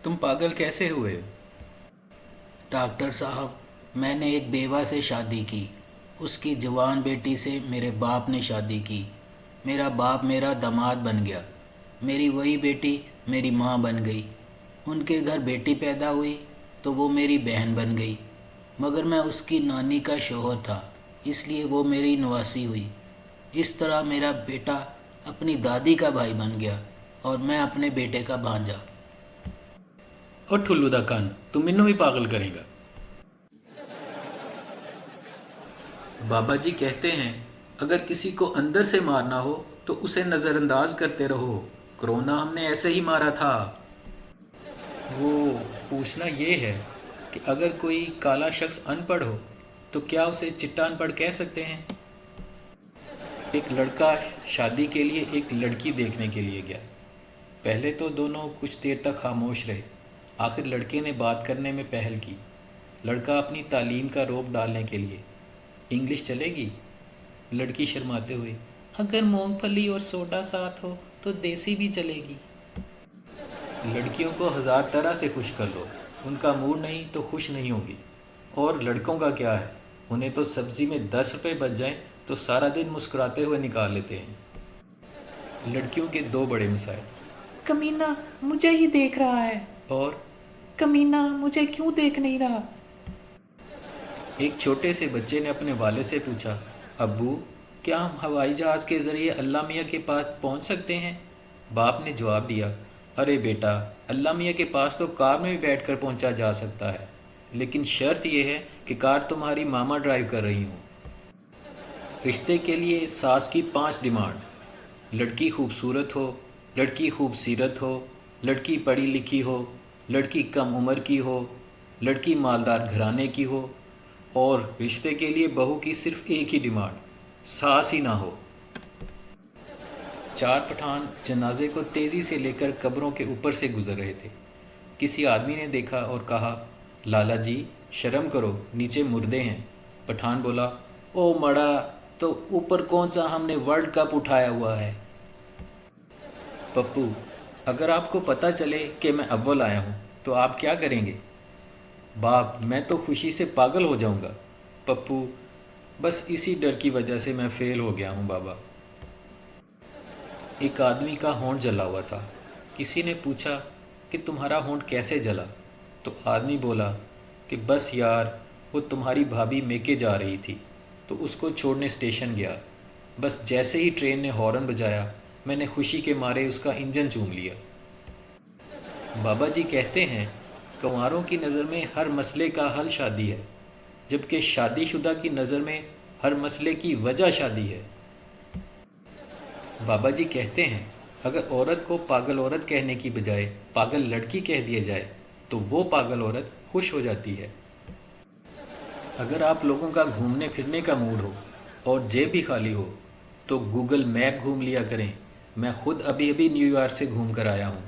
तुम पागल कैसे हुए? डॉक्टर साहब, मैंने एक बेवा से शादी की। उसकी जवान बेटी से मेरे बाप ने शादी की। मेरा बाप मेरा दामाद बन गया। मेरी वही बेटी मेरी माँ बन गई। उनके घर बेटी पैदा हुई तो वो मेरी बहन बन गई। मगर मैं उसकी नानी का शौहर था, इसलिए वो मेरी नवासी हुई। इस तरह मेरा बेटा अपनी दादी का भाई बन गया और मैं अपने बेटे का भांजा। और ठुल्लू दा कान, तू मैनू भी पागल करेगा। बाबा जी कहते हैं अगर किसी को अंदर से मारना हो तो उसे नज़रअंदाज करते रहो। कोरोना हमने ऐसे ही मारा था। वो पूछना ये है कि अगर कोई काला शख्स अनपढ़ हो तो क्या उसे चिट्टा अनपढ़ कह सकते हैं? एक लड़का शादी के लिए एक लड़की देखने के लिए गया। पहले तो दोनों कुछ देर तक खामोश रहे। आखिर लड़के ने बात करने में पहल की। लड़का अपनी तालीम का रोब डालने के लिए, इंग्लिश चलेगी? लड़की शर्माते हुए, अगर मूंगफली और सोडा साथ हो तो देसी भी चलेगी। लड़कियों को हज़ार तरह से खुश कर लो, उनका मूड नहीं तो खुश नहीं होगी। और लड़कों का क्या है, उन्हें तो सब्ज़ी में 10 रुपये बच जाएं तो सारा दिन मुस्कुराते हुए निकाल लेते हैं। लड़कियों के दो बड़े मिसाइल, कमीना मुझे ही देख रहा है। और कमीना मुझे क्यों देख नहीं रहा? एक छोटे से बच्चे ने अपने वाले से पूछा, अब्बू क्या हम हवाई जहाज़ के ज़रिए अल्लाह मियाँ के पास पहुँच सकते हैं? बाप ने जवाब दिया, अरे बेटा, अल्लाह मियाँ के पास तो कार में भी बैठकर पहुँचा जा सकता है, लेकिन शर्त यह है कि कार तुम्हारी मामा ड्राइव कर रही हूँ। रिश्ते के लिए सास की 5 डिमांड: लड़की खूबसूरत हो, लड़की खूबसीरत हो, लड़की पढ़ी लिखी हो, लड़की कम उम्र की हो, लड़की मालदार घराने की हो, और रिश्ते के लिए बहू की सिर्फ एक ही डिमांड: सास ही ना हो। 4 पठान जनाजे को तेज़ी से लेकर कब्रों के ऊपर से गुजर रहे थे। किसी आदमी ने देखा और कहा, लाला जी शर्म करो, नीचे मुर्दे हैं। पठान बोला, ओ मड़ा, तो ऊपर कौन सा हमने वर्ल्ड कप उठाया हुआ है? पप्पू, अगर आपको पता चले कि मैं अव्वल आया हूँ तो आप क्या करेंगे? बाप, मैं तो खुशी से पागल हो जाऊँगा। पप्पू, बस इसी डर की वजह से मैं फ़ेल हो गया हूँ बाबा। एक आदमी का होंठ जला हुआ था। किसी ने पूछा कि तुम्हारा होंठ कैसे जला? तो आदमी बोला कि बस यार, वो तुम्हारी भाभी मेके जा रही थी तो उसको छोड़ने स्टेशन गया। बस जैसे ही ट्रेन ने हॉर्न बजाया, मैंने खुशी के मारे उसका इंजन चूम लिया। बाबा जी कहते हैं कंवारों की नज़र में हर मसले का हल शादी है, जबकि शादीशुदा की नज़र में हर मसले की वजह शादी है। बाबा जी कहते हैं अगर औरत को पागल औरत कहने की बजाय पागल लड़की कह दिया जाए तो वो पागल औरत खुश हो जाती है। अगर आप लोगों का घूमने फिरने का मूड हो और जेब भी खाली हो तो गूगल मैप घूम लिया करें। मैं खुद अभी अभी न्यूयॉर्क से घूम कर आया हूँ।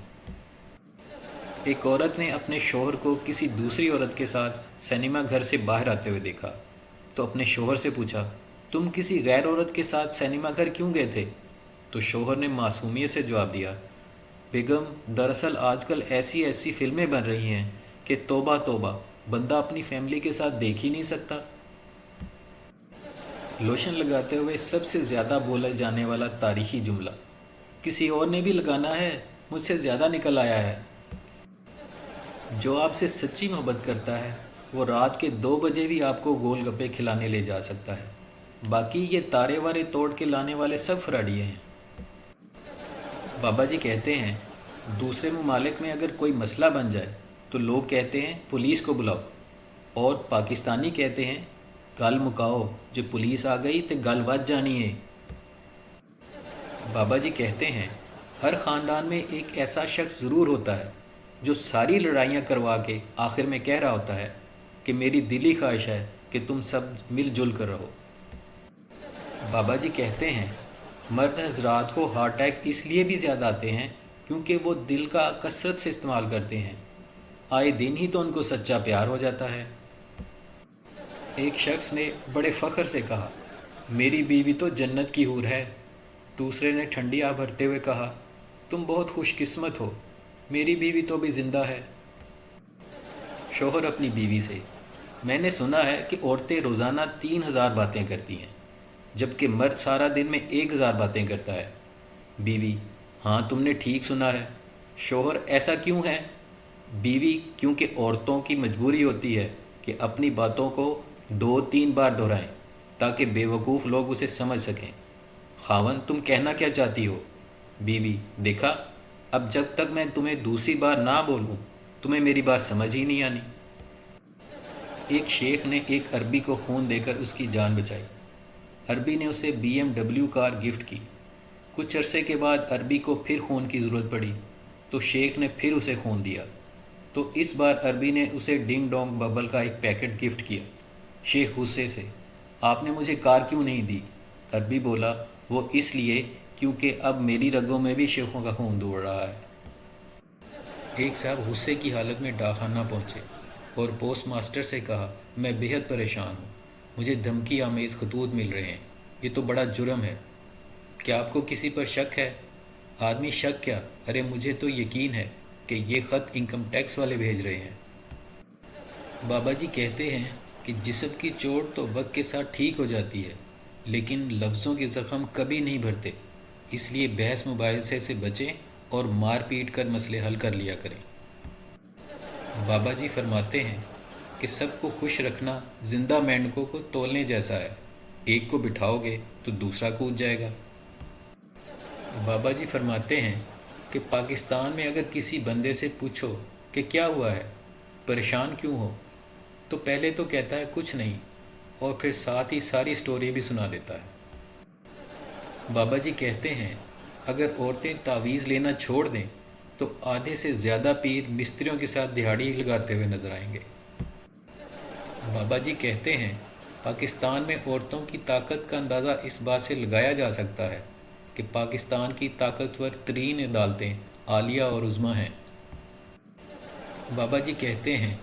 एक औरत ने अपने शौहर को किसी दूसरी औरत के साथ सिनेमा घर से बाहर आते हुए देखा तो अपने शौहर से पूछा, तुम किसी गैर औरत के साथ सिनेमा घर क्यों गए थे? तो शौहर ने मासूमियत से जवाब दिया, बेगम, दरअसल आजकल ऐसी ऐसी फिल्में बन रही हैं कि तौबा तौबा, बंदा अपनी फैमिली के साथ देख ही नहीं सकता। लोशन लगाते हुए सबसे ज़्यादा बोला जाने वाला तारीखी जुमला, किसी और ने भी लगाना है, मुझसे ज़्यादा निकल आया है। जो आपसे सच्ची मोहब्बत करता है वो रात के 2 बजे भी आपको गोलगप्पे खिलाने ले जा सकता है। बाकी ये तारे वारे तोड़ के लाने वाले सब फ्राडिये हैं। बाबा जी कहते हैं दूसरे ममालिक में अगर कोई मसला बन जाए तो लोग कहते हैं पुलिस को बुलाओ, और पाकिस्तानी कहते हैं गल मुकाओ, जो पुलिस आ गई तो गल वध जानी है। बाबा जी कहते हैं हर ख़ानदान में एक ऐसा शख्स ज़रूर होता है जो सारी लड़ाइयाँ करवा के आखिर में कह रहा होता है कि मेरी दिली ख्वाहिश है कि तुम सब मिलजुल कर रहो। बाबा जी कहते हैं मर्द हजरात को हार्ट अटैक इसलिए भी ज़्यादा आते हैं क्योंकि वो दिल का कसरत से इस्तेमाल करते हैं। आए दिन ही तो उनको सच्चा प्यार हो जाता है। एक शख्स ने बड़े फ़ख्र से कहा, मेरी बीवी तो जन्नत की हूर है। दूसरे ने ठंडी आह भरते हुए कहा, तुम बहुत खुशकिस्मत हो, मेरी बीवी तो भी ज़िंदा है। شوہر اپنی بیوی سے: میں نے سنا ہے کہ عورتیں روزانہ 3,000 باتیں کرتی ہیں جبکہ مرد سارا دن میں 1,000 باتیں کرتا ہے۔ بیوی: ہاں تم نے ٹھیک سنا ہے۔ شوہر: ایسا کیوں ہے؟ بیوی: کیونکہ عورتوں کی مجبوری ہوتی ہے کہ اپنی باتوں کو 2-3 بار دہرائیں تاکہ بے وقوف لوگ اسے سمجھ سکیں۔ خاوند: تم کہنا کیا چاہتی ہو؟ بیوی: دیکھا، اب جب تک میں تمہیں دوسری بار نہ بولوں تمہیں میری بات سمجھ ہی نہیں آنی۔ ایک شیخ نے ایک عربی کو خون دے کر اس کی جان بچائی۔ عربی نے اسے BMW کار گفٹ کی۔ کچھ عرصے کے بعد عربی کو پھر خون کی ضرورت پڑی تو شیخ نے پھر اسے خون دیا، تو اس بار عربی نے اسے ڈنگ ڈونگ ببل کا ایک پیکٹ گفٹ کیا۔ شیخ غصے سے: آپ نے مجھے کار کیوں نہیں دی؟ عربی بولا: وہ اس لیے کیونکہ اب میری رگوں میں بھی شیخوں کا خون دوڑ رہا ہے۔ ایک صاحب غصے کی حالت میں ڈاکخانہ پہنچے اور پوسٹ ماسٹر سے کہا: میں بےحد پریشان ہوں، مجھے دھمکی آمیز خطوط مل رہے ہیں، یہ تو بڑا جرم ہے۔ کیا آپ کو کسی پر شک ہے؟ آدمی: شک کیا، ارے مجھے تو یقین ہے کہ یہ خط انکم ٹیکس والے بھیج رہے ہیں۔ بابا جی کہتے ہیں کہ جسم کی چوٹ تو وقت کے ساتھ ٹھیک ہو جاتی ہے لیکن لفظوں کے زخم کبھی نہیں بھرتے، اس لیے بحث مباحثے سے بچیں اور مار پیٹ کر مسئلے حل کر لیا کریں۔ بابا جی فرماتے ہیں کہ سب کو خوش رکھنا زندہ مینڈکوں کو تولنے جیسا ہے، ایک کو بٹھاؤ گے تو دوسرا کود جائے گا۔ بابا جی فرماتے ہیں کہ پاکستان میں اگر کسی بندے سے پوچھو کہ کیا ہوا ہے، پریشان کیوں ہو، تو پہلے تو کہتا ہے کچھ نہیں، اور پھر ساتھ ہی ساری سٹوری بھی سنا دیتا ہے۔ بابا جی کہتے ہیں اگر عورتیں تعویذ لینا چھوڑ دیں تو آدھے سے زیادہ پیر مستریوں کے ساتھ دہاڑی لگاتے ہوئے نظر آئیں گے۔ بابا جی کہتے ہیں پاکستان میں عورتوں کی طاقت کا اندازہ اس بات سے لگایا جا سکتا ہے کہ پاکستان کی طاقتور ترین عدالتیں عالیہ اور عظمیٰ ہیں۔ بابا جی کہتے ہیں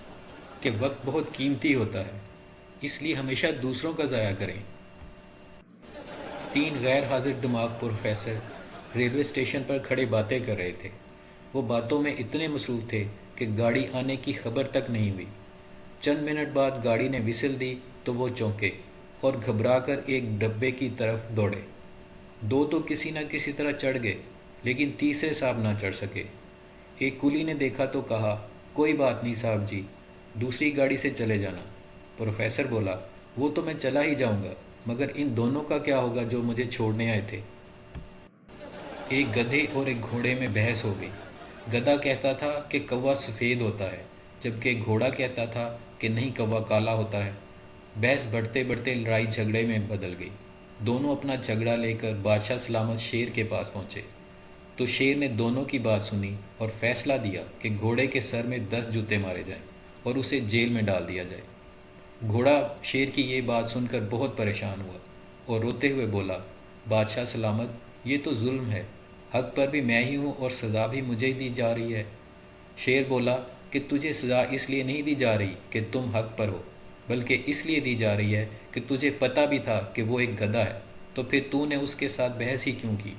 کہ وقت بہت قیمتی ہوتا ہے، اس لیے ہمیشہ دوسروں کا ضائع کریں۔ 3 غیر حاضر دماغ پروفیسر ریلوے اسٹیشن پر کھڑے باتیں کر رہے تھے۔ وہ باتوں میں اتنے مصروف تھے کہ گاڑی آنے کی خبر تک نہیں ہوئی۔ چند منٹ بعد گاڑی نے وسل دی تو وہ چونکے اور گھبرا کر ایک ڈبے کی طرف دوڑے۔ 2 تو کسی نہ کسی طرح چڑھ گئے لیکن تیسرے صاحب نہ چڑھ سکے۔ ایک کلی نے دیکھا تو کہا: کوئی بات نہیں صاحب جی، دوسری گاڑی سے چلے جانا۔ پروفیسر بولا: وہ تو میں چلا ہی جاؤں گا، مگر ان دونوں کا کیا ہوگا جو مجھے چھوڑنے آئے تھے؟ ایک گدھے اور ایک گھوڑے میں بحث ہو گئی۔ گدھا کہتا تھا کہ کوا سفید ہوتا ہے جبکہ گھوڑا کہتا تھا کہ نہیں، کوا کالا ہوتا ہے۔ بحث بڑھتے بڑھتے لڑائی جھگڑے میں بدل گئی۔ دونوں اپنا جھگڑا لے کر بادشاہ سلامت شیر کے پاس پہنچے تو شیر نے دونوں کی بات سنی اور فیصلہ دیا کہ گھوڑے کے سر میں 10 جوتے مارے جائیں اور اسے جیل میں ڈال دیا جائے۔ گھوڑا شیر کی یہ بات سن کر بہت پریشان ہوا اور روتے ہوئے بولا: بادشاہ سلامت، یہ تو ظلم ہے، حق پر بھی میں ہی ہوں اور سزا بھی مجھے ہی دی جا رہی ہے۔ شیر بولا کہ تجھے سزا اس لیے نہیں دی جا رہی کہ تم حق پر ہو، بلکہ اس لیے دی جا رہی ہے کہ تجھے پتہ بھی تھا کہ وہ ایک گدھا ہے، تو پھر تو نے اس کے ساتھ بحث ہی کیوں کی؟